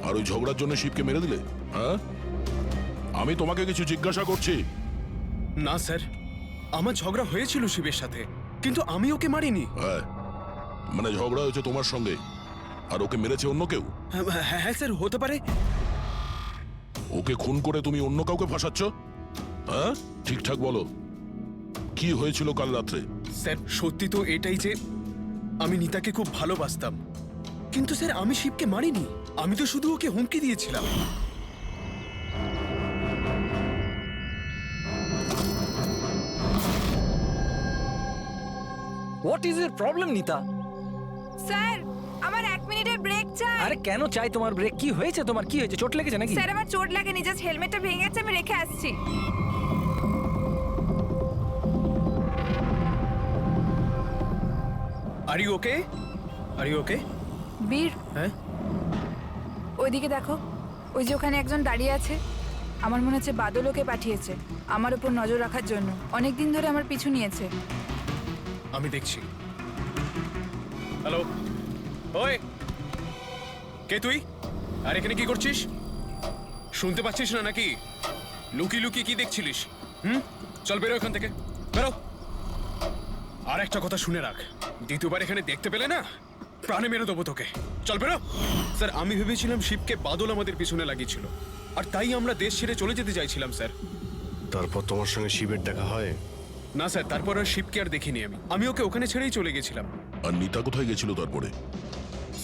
Speaker 8: আর ওই ঝগড়ার জন্য শিবকে মেরে দিলে? হ্যাঁ, আমি তোমাকে কিছু জিজ্ঞাসা করছি।
Speaker 4: না স্যার, আমার ঝগড়া হয়েছিল শিবের সাথে, কিন্তু আমি ওকে মারিনি।
Speaker 8: হ্যাঁ, মানে ঝগড়া হয়েছে তোমার সঙ্গে আর ওকে মেরেছে অন্য কেউ।
Speaker 4: হ্যাঁ হ্যাঁ স্যার, হতে পারে।
Speaker 8: ওকে খুন করে তুমি অন্য কাউকে ফাঁসাচ্ছ? হ্যাঁ, ঠিকঠাক বলো, কি হয়েছিল কাল রাত্রে?
Speaker 4: স্যার সত্যি তো এটাই যে আমি নিতাকে খুব ভালোবাসতাম, কিন্তু স্যার আমি শিবকে মারিনি। আমি তো শুধু ওকে হুমকি দিয়েছিলাম।
Speaker 5: হোয়াট ইজ এর প্রবলেম নিতা?
Speaker 16: স্যার আমার 1 মিনিটের ব্রেক চাই।
Speaker 5: আরে কেন চাই তোমার ব্রেক? কি হয়েছে তোমার? কি হয়েছে? চোট লেগেছে নাকি?
Speaker 16: স্যার আমার চোট লাগেনি, জাস্ট হেলমেটটা ভেঙে গেছে, আমি রেখে আসছি।
Speaker 4: Are you okay? Are you okay?
Speaker 16: Bir
Speaker 4: হ্যাঁ,
Speaker 16: ওইদিকে দেখো, ওই যে ওখানে একজন দাঁড়িয়ে আছে। আমার মনে হচ্ছে বাদল ওকে পাঠিয়েছে আমার উপর নজর রাখার জন্য। অনেক দিন ধরে আমার পিছু নিয়েছে।
Speaker 4: আমি দেখছি। হ্যালো, ওই কে তুই? আর এখানে কি করছিস? শুনতে পাচ্ছিস না নাকি? লুকি লুকি কি দেখছিলিস? চল বেরো এখান থেকে, বেরো। আর একটা কথা শুনে রাখ, দ্বিতীয়বার এখানে দেখতে পেলে না প্রাণে মেরে দেবো তোকে। চল বেরো। স্যার আমি ভেবেছিলাম শিবকে বাদল আমাদের পিছনে লাগিয়েছিল, আর তাই আমরা দেশ ছেড়ে চলে যেতে চাইছিলাম স্যার।
Speaker 1: তারপর তোমার সঙ্গে শিবের দেখা হয়?
Speaker 4: না স্যার, তারপর আর শিবকে আর দেখিনি আমি ওকে ওখানে ছেড়েই চলে গেছিলাম।
Speaker 8: আর নিতা কোথায় গেছিল তারপরে?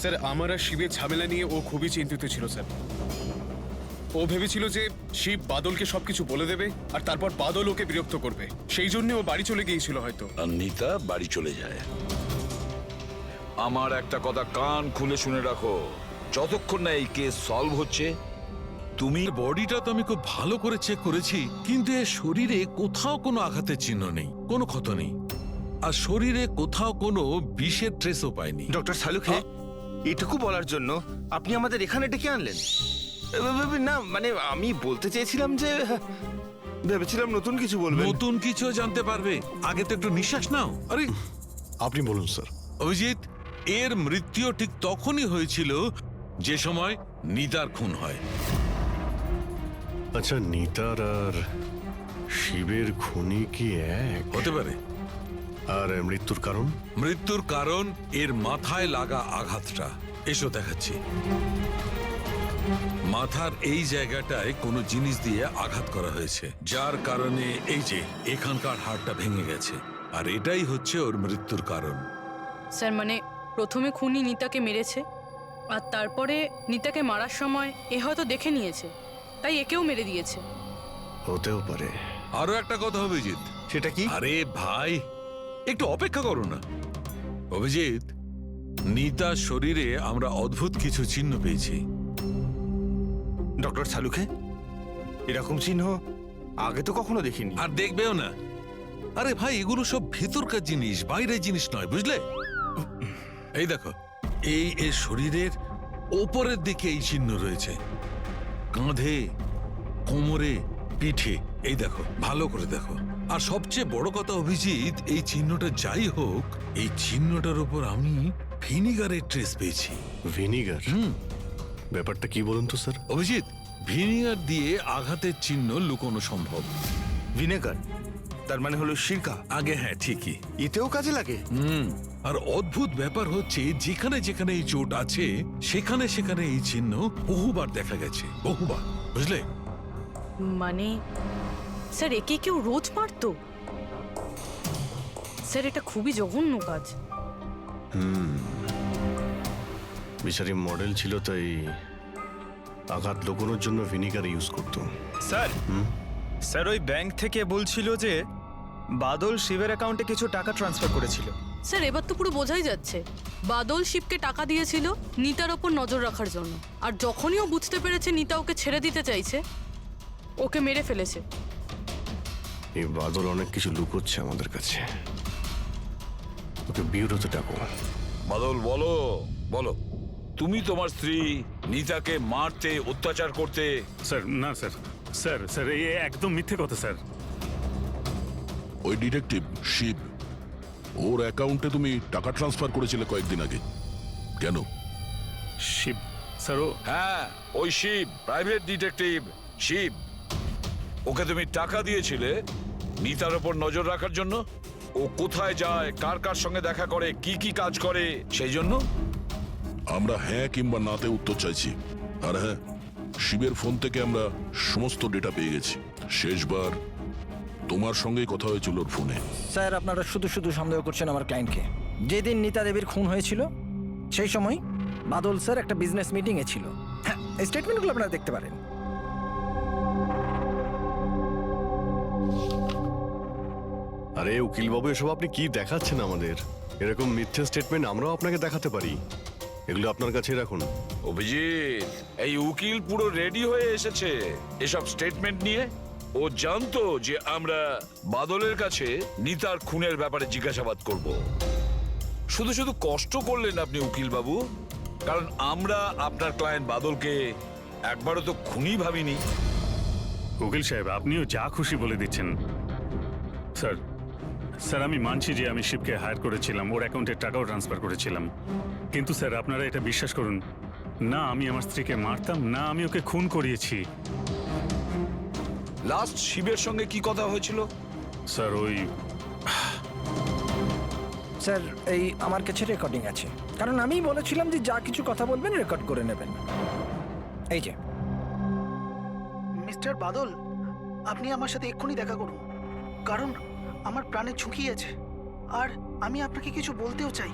Speaker 4: স্যার আমার আর শিবের ঝামেলা নিয়ে ও খুবই চিন্তিত ছিল স্যার। ও ভেবেছিল যে শিব বাদলকে সবকিছু বলে দেবে আর তারপর বাদল ওকে বিরক্ত করবে, সেই জন্য ও বাড়ি চলে গিয়েছিল হয়তো।
Speaker 14: আর নিতা বাড়ি চলে যায়। আমার একটা কথা কান খুলে শুনে রাখো, যতক্ষণ না এই কেস সলভ হচ্ছে তুমি
Speaker 7: বডিটা তো আমি খুব ভালো করে চেক করেছি, কিন্তু এর শরীরে কোথাও কোনো আঘাতের চিহ্ন নেই, কোনো ক্ষত নেই, আর শরীরে কোথাও কোনো বিষের ট্রেসও পাইনি।
Speaker 3: ডক্টর সালুখে, এটুকু বলার জন্য আপনি আমাদের এখানে ডেকে আনলেন? না মানে আমি বলতে চেয়েছিলাম যে ভেবেছিলাম নতুন কিছু বলবেন।
Speaker 7: নতুন কিছু জানতে পারবে, আগে তো একটু নিঃশ্বাস নাও। আরে
Speaker 1: আপনি বলুন স্যার।
Speaker 7: অভিজিৎ, এর মৃত্যু ঠিক তখনই হয়েছিল যে সময় নিতার খুন হয়।
Speaker 1: আচ্ছা, নিতার আর শিবের খুনি কি এক
Speaker 7: হতে পারে?
Speaker 1: আর মৃত্যুর কারণ?
Speaker 7: মৃত্যুর কারণ এর মাথায় লাগা আঘাতটা। এসো দেখাচ্ছি। মাথার এই জায়গাটায় কোনো জিনিস দিয়ে আঘাত করা হয়েছে, যার কারণে এই যে এখানকার হাড়টা ভেঙে গেছে, আর এটাই হচ্ছে ওর মৃত্যুর কারণ।
Speaker 2: স্যার মানে প্রথমে খুনি নিতাকে মেরেছে, আর তারপরে নিতাকে মারার সময় এ হয়তো দেখে নিয়েছে, তাই একেও মেরে দিয়েছে।
Speaker 1: হতেও পারে।
Speaker 7: আরো একটা কথা অভিজিৎ।
Speaker 3: সেটা কি?
Speaker 7: আরে ভাই, একটু অপেক্ষা করো না। অভিজিৎ, নিতার শরীরে আমরা অদ্ভুত কিছু চিহ্ন পেয়েছি।
Speaker 3: ডক্টর সালুখে, এরকম চিহ্ন আগে তো কখনো দেখিনি।
Speaker 7: আর দেখবেও না। আরে ভাই, এগুলো সব ভেতরকার জিনিস, বাইরের জিনিস নয়, বুঝলে? এই দেখো, এই এর শরীরের ওপরের দিকে এই চিহ্ন রয়েছে, কাঁধে, কোমরে, পিঠে। এই দেখো, ভালো করে দেখো। আর সবচেয়ে বড় কথা অভিজিৎ, এই চিহ্নটা যাই হোক, এই চিহ্নটার উপর আমি ভিনিগারের ট্রেস পেয়েছি।
Speaker 1: ভিনিগার? ব্যাপারটা কি বলুন তো স্যার।
Speaker 7: অভিজিৎ, ভিনিগার দিয়ে আঘাতের চিহ্ন লুকোনো সম্ভব।
Speaker 3: ভিনেগার তার মানে হলো সিরকা?
Speaker 7: আগে হ্যাঁ, ঠিকই।
Speaker 3: এতেও কাজে লাগে?
Speaker 7: আর অদ্ভুত ব্যাপার হচ্ছে, যেখানে যেখানে এই চোট আছে সেখানে সেখানে এই চিহ্ন বহুবার দেখা গেছে, বহুবার, বুঝলে?
Speaker 2: মানে স্যার একে কেউ রোজ মারতো? স্যার এটা খুবই জঘন্য কাজ।
Speaker 1: বিচারি মডেল ছিল, তাই আঘাত লুকোনোর জন্য ভিনিগার ইউজ করতো।
Speaker 15: স্যার স্যার ওই ব্যাংক থেকে বলছিল যে বাদল শিবের অ্যাকাউন্টে কিছু টাকা ট্রান্সফার করেছিল।
Speaker 2: স্যার এবার তো পুরো বোঝাই যাচ্ছে বাদল শিবকে টাকা দিয়েছিল নিতার ওপর নজর রাখার জন্য, আর যখনই ও বুঝতে পেরেছে নিতা ওকে ছেড়ে দিতে চাইছে, ওকে মেরে ফেলেছে।
Speaker 1: এই বাদল অনেক কিছু লুকোচ্ছে আমাদের কাছে। ওকে বিউরোতে ডাকো।
Speaker 14: বাদল, বলো বলো, তুমি তোমার স্ত্রী নিতাকে মারতে, অত্যাচার করতে?
Speaker 13: স্যার না স্যার, স্যার স্যার এই একদম মিথ্যে কথা স্যার।
Speaker 8: ওই ডিটেকটিভ শিব, ওর অ্যাকাউন্টে তুমি টাকা ট্রান্সফার করেছিলে কয়েকদিন আগে, কেন?
Speaker 13: শিব স্যার?
Speaker 14: হ্যাঁ, ওই শিব, প্রাইভেট ডিটেকটিভ শিব। ওকে তুমি টাকা দিয়েছিলে নিতার ওপর নজর রাখার জন্য? ও কোথায় যায়, কার কার সঙ্গে দেখা করে, কি কি কাজ করে, সেই জন্য
Speaker 8: আমরা হ্যাঁ কিংবা নাতে উত্তর চাইছি। আর হ্যাঁ, শিবের ফোন থেকে আমরা সমস্ত ডেটা পেয়ে গেছি। শেষবার তোমার সঙ্গেই কথা হয়েছিল ওর ফোনে।
Speaker 5: স্যার আপনারা শুধু শুধু সন্দেহ করছেন আমার ক্লায়েন্টকে। যেদিন নিতা দেবীর খুন হয়েছিল সেই সময় বাদল স্যার একটা বিজনেস মিটিংয়ে ছিল। হ্যাঁ, এই স্টেটমেন্টগুলো আপনারা দেখতে পারেন।
Speaker 1: আরে উকিলবাবু, এসব আপনি কি দেখাচ্ছেন আমাদের? এরকম মিথ্যে স্টেটমেন্ট আমরাও আপনাকে দেখাতে পারি। এগুলো আপনার কাছেই রাখুন।
Speaker 14: অভিজিৎ, এই উকিল পুরো রেডি হয়ে এসেছে এসব স্টেটমেন্ট নিয়ে। ও জানতো যে আমরা বাদলের কাছে নিতার খুনের ব্যাপারে জিজ্ঞাসাবাদ করব। শুধু শুধু কষ্ট করলেন আপনি উকিল বাবু, কারণ আমরা আপনার ক্লায়েন্ট বাদলকে একবারও তো খুনি ভাবিনি।
Speaker 13: উকিল সাহেব, আপনিও যা খুশি বলে দিচ্ছেন। স্যার স্যার আমি মানছি যে আমি শিবকে হায়ার করেছিলাম, ওর অ্যাকাউন্টে টাকাও ট্রান্সফার করেছিলাম, কিন্তু স্যার আপনারা এটা বিশ্বাস করুন না, আমি আমার স্ত্রীকে মারতাম না, আমি ওকে খুন করিয়েছি।
Speaker 14: লাস্ট শিবের সঙ্গে কি কথা হয়েছিল?
Speaker 13: স্যার ওই
Speaker 5: স্যার এই আমার কাছে রেকর্ডিং আছে, কারণ আমিই বলেছিলাম যে যা কিছু কথা বলবেন রেকর্ড করে নেবেন। এই যে
Speaker 11: মিস্টার বাদল, আপনি আমার সাথে এক্ষুনি দেখা করুন, কারণ আমার প্রাণের ঝুঁকি আছে আর আমি আপনাকে কিছু বলতেও চাই।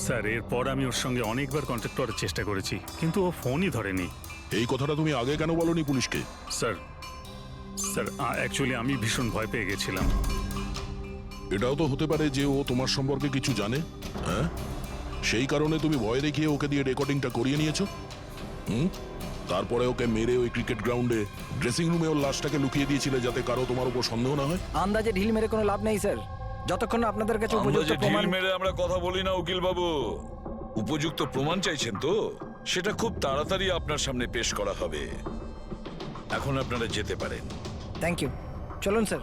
Speaker 13: স্যার এরপর আমি ওর সঙ্গে অনেকবার কন্ট্যাক্ট করার চেষ্টা করেছি, কিন্তু ও ফোনই ধরেনি।
Speaker 8: এই কথাটা তুমি আগে কেন বলনি পুলিশকে?
Speaker 13: স্যার স্যার অ্যাকচুয়ালি আমি ভীষণ ভয় পেয়ে গেছিলাম।
Speaker 8: এটাও তো হতে পারে যে ও তোমার সম্পর্কে কিছু জানে। হ্যাঁ, সেই কারণে তুমি ভয় দেখিয়ে ওকে দিয়ে রেকর্ডিংটা করিয়ে নিয়েছো। তারপরে ওকে মেরে ওই ক্রিকেট গ্রাউন্ডে ড্রেসিং রুমে ওর লাশটাকে লুকিয়ে দিয়েছিলে যাতে কারো তোমার উপর সন্দেহ না হয়।
Speaker 5: আন্দাজে ঢিল মেরে কোনো লাভ নেই স্যার, যতক্ষণ না আপনাদের কাছে উপযুক্ত প্রমাণ।
Speaker 14: মেরে আমরা কথা বলি না উকিল বাবু, উপযুক্ত প্রমাণ চাইছেন তো সেটা খুব তাড়াতাড়ি আপনার সামনে পেশ করা হবে। এখন আপনারা যেতে পারেন।
Speaker 5: থ্যাংক ইউ, চলুন স্যার।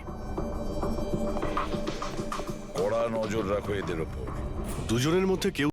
Speaker 14: কড়া নজর রাখো এদের ওপর।
Speaker 1: দুজনের মধ্যে কেউ